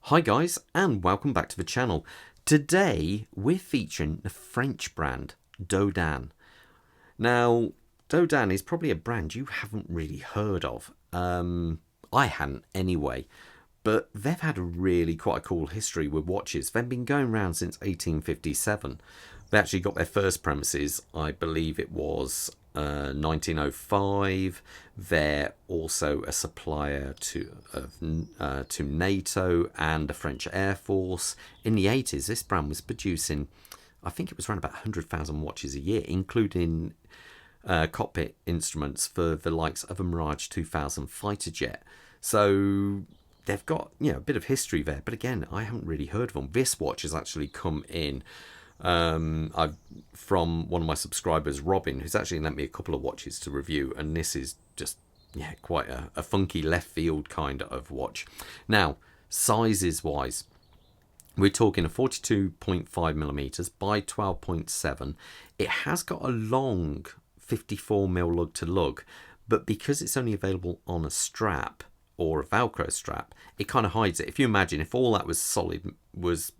Hi guys, and welcome back to the channel. Today we're featuring the French brand Dodane. Now, Dodane is probably a brand you haven't really heard of. I hadn't anyway, but they've had a really quite a cool history with watches. They've been going around since 1857. They actually got their first premises, I believe it was 1905. They're also a supplier to NATO and the French Air Force. In the 80s, this brand was producing, I think it was around about 100,000 watches a year, including cockpit instruments for the likes of a Mirage 2000 fighter jet. So they've got, a bit of history there. But again, I haven't really heard of them. This watch has actually come in from one of my subscribers, Robin, who's actually lent me a couple of watches to review, and this is just quite a funky left field kind of watch. Now, sizes wise, we're talking a 42.5 millimeters by 12.7. It has got a long 54 mil lug to lug, but because it's only available on a strap or a Velcro strap, it kind of hides it. If you imagine if all that was solid was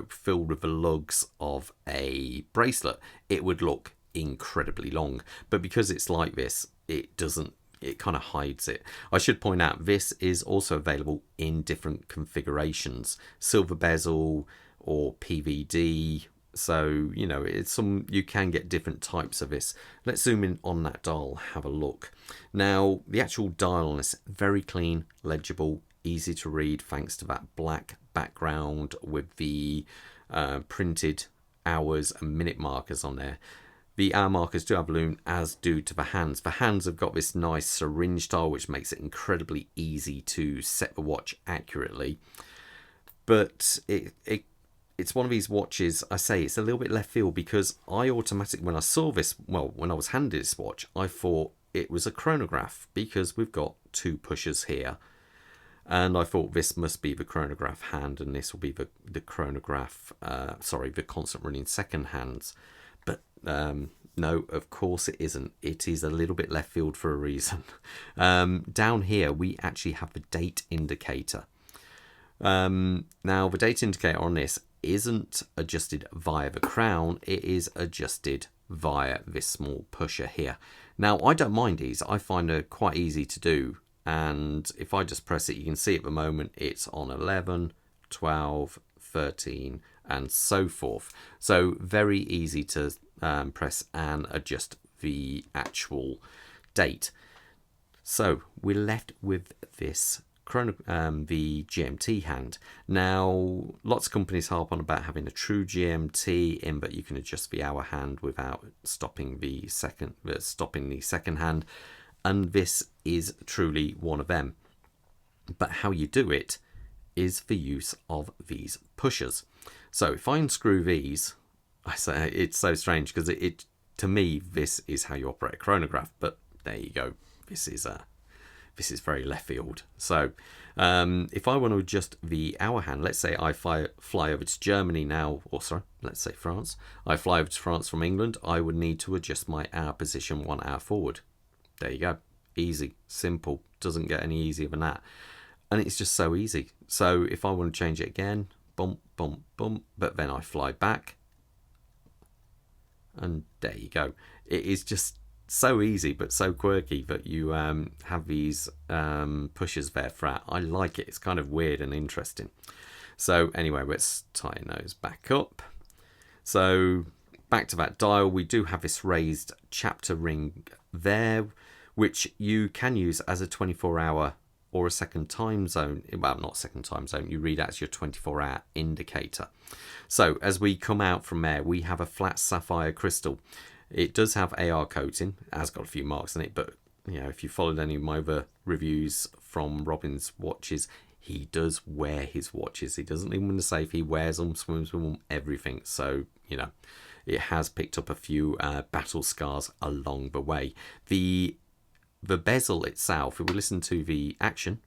filled with the lugs of a bracelet, it would look incredibly long. But because it's like this, it doesn't. It kind of hides it. I should point out this is also available in different configurations, silver bezel or PVD. So it's you can get different types of this. Let's zoom in on that dial, have a look. Now the actual dial on this, very clean, legible, easy to read thanks to that black background with the printed hours and minute markers on there. The hour markers do have lume, as do to the hands. The hands have got this nice syringe style, which makes it incredibly easy to set the watch accurately. But it's one of these watches, I say, it's a little bit left field because I automatically, when I saw this, when I was handed this watch, I thought it was a chronograph because we've got two pushers here. And I thought this must be the chronograph hand and this will be the chronograph, the constant running second hands. But no, of course it isn't. It is a little bit left field for a reason. Down here, we actually have the date indicator. Now, the date indicator on this isn't adjusted via the crown. It is adjusted via this small pusher here. Now, I don't mind these. I find it quite easy to do. And if I just press it, you can see at the moment it's on 11, 12, 13, and so forth. So very easy to press and adjust the actual date. So we're left with this the GMT hand. Now, lots of companies harp on about having a true GMT in, but you can adjust the hour hand without stopping the second hand. And this is truly one of them. But how you do it is the use of these pushers. So if I unscrew these, I say it's so strange because it to me this is how you operate a chronograph. But there you go. This is very left field. So if I want to adjust the hour hand, let's say I fly over to Germany now, or sorry, let's say France. I fly over to France from England. I would need to adjust my hour position 1 hour forward. There you go. Easy, simple, doesn't get any easier than that. And it's just so easy. So if I want to change it again, bump, bump, bump, but then I fly back. And there you go. It is just so easy, but so quirky that you have these pushers there throughout. I like it. It's kind of weird and interesting. So anyway, let's tighten those back up. So back to that dial, we do have this raised chapter ring there, which you can use as a 24-hour or a second time zone. Well, not second time zone. You read out as your 24-hour indicator. So as we come out from there, we have a flat sapphire crystal. It does have AR coating. It has got a few marks in it, but if you followed any of my other reviews from Robin's watches, he does wear his watches. He doesn't leave them in the safe. He wears them, swims with them, everything. So, it has picked up a few battle scars along the way. The bezel itself, if we listen to the action,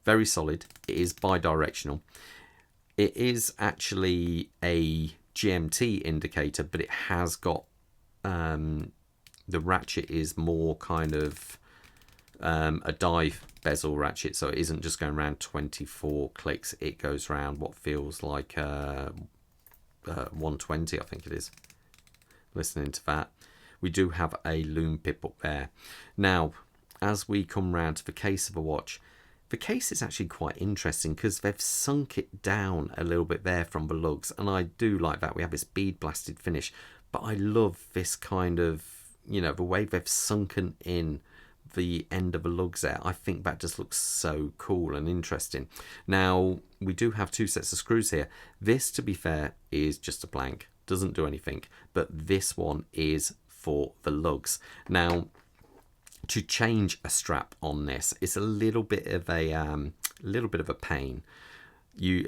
very solid. It is bi-directional. It is actually a GMT indicator, but it has got the ratchet is more kind of a dive bezel ratchet, so it isn't just going around 24 clicks. It goes around what feels like 120, I think it is. Listening to that, we do have a loom pip up there. Now, as we come round to the case of a watch, the case is actually quite interesting because they've sunk it down a little bit there from the lugs, and I do like that. We have this bead blasted finish, but I love this kind of, you know, the way they've sunken in the end of the lugs there. I think that just looks so cool and interesting. Now, we do have 2 sets of screws here. This, to be fair, is just a blank, doesn't do anything, but this one is for the lugs. Now, to change a strap on this, it's a little bit of a pain.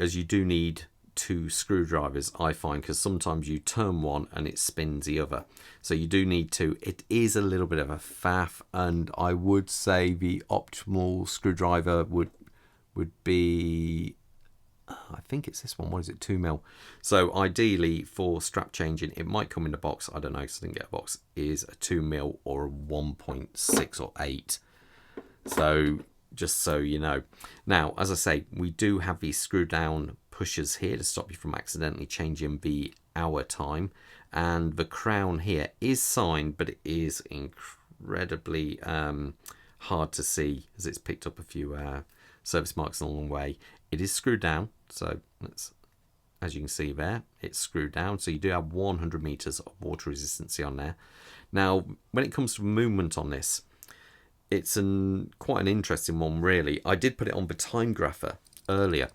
As you do need 2 screwdrivers, I find, because sometimes you turn one and it spins the other, so you do need 2. It is a little bit of a faff, and I would say the optimal screwdriver would be, I think it's this one. What is it? 2mm. So ideally for strap changing, it might come in a box. I don't know, because I didn't get a box. Is a 2mm or a 1.6 or 8. So just so you know. Now, as I say, we do have these screw down pushers here to stop you from accidentally changing the hour time, and the crown here is signed, but it is incredibly hard to see as it's picked up a few service marks along the way. It is screwed down, so let's, as you can see there, it's screwed down, so you do have 100 meters of water resistance on there. Now, when it comes to movement on this, it's quite an interesting one, really. I did put it on the time grapher earlier,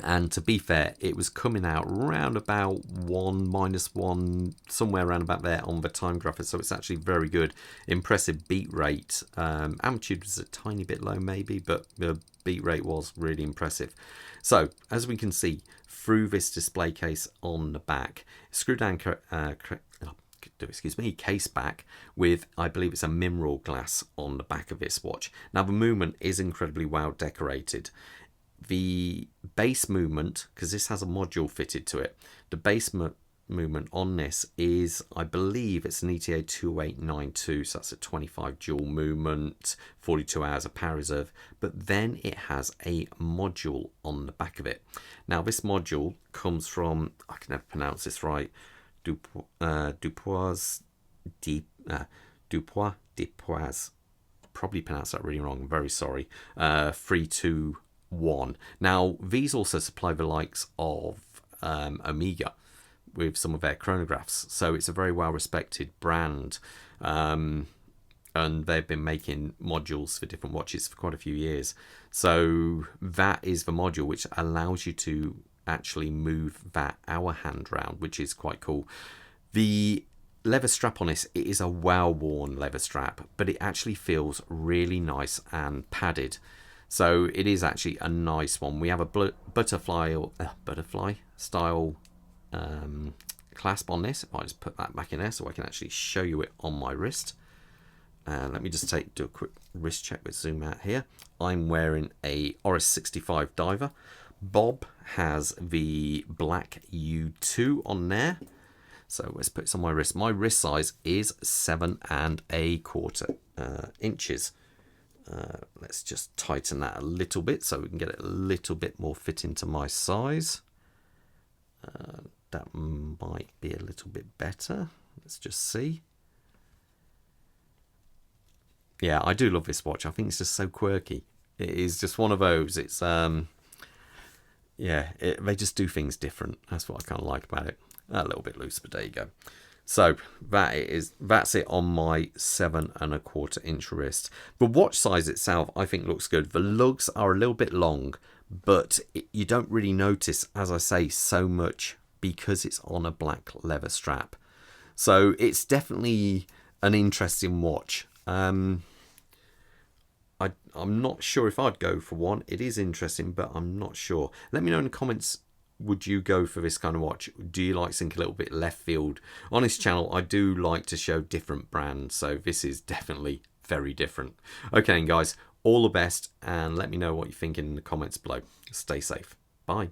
and to be fair, it was coming out around about 1, -1, somewhere around about there on the time grapher, so it's actually very good. Impressive beat rate. Amplitude was a tiny bit low maybe, but the beat rate was really impressive. So, as we can see through this display case on the back, screw down case back with, I believe it's a mineral glass on the back of this watch. Now, the movement is incredibly well decorated. The base movement, because this has a module fitted to it, the base movement on this is, I believe it's an ETA 2892, so that's a 25 joule movement, 42 hours of power reserve, but then it has a module on the back of it. Now, this module comes from, I can never pronounce this right, Dupois, probably pronounced that really wrong, I'm very sorry, 321. Now, these also supply the likes of Omega with some of their chronographs, so it's a very well respected brand, and they've been making modules for different watches for quite a few years. So that is the module which allows you to actually move that hour hand round, which is quite cool. The leather strap on this, it is a well-worn leather strap, but it actually feels really nice and padded. So it is actually a nice one. We have a butterfly style clasp on this. If I just put that back in there so I can actually show you it on my wrist. Let me just do a quick wrist check with zoom out here. I'm wearing a Oris 65 diver. Bob has the black U2 on there. So let's put this on my wrist. My wrist size is 7 1/4 inches. Let's just tighten that a little bit so we can get it a little bit more fit into my size. That might be a little bit better. Let's just see. Yeah, I do love this watch. I think it's just so quirky. It is just one of those. It's they just do things different. That's what I kind of like about it. A little bit loose, but there you go. So that's it on my 7 1/4 inch wrist. The watch size itself, I think, looks good. The lugs are a little bit long, but you don't really notice, as I say, so much because it's on a black leather strap. So it's definitely an interesting watch. I'm not sure if I'd go for one. It is interesting, but I'm not sure. Let me know in the comments, would you go for this kind of watch? Do you like something a little bit left field? On this channel, I do like to show different brands, so this is definitely very different. Okay, guys, all the best, and let me know what you think in the comments below. Stay safe. Bye.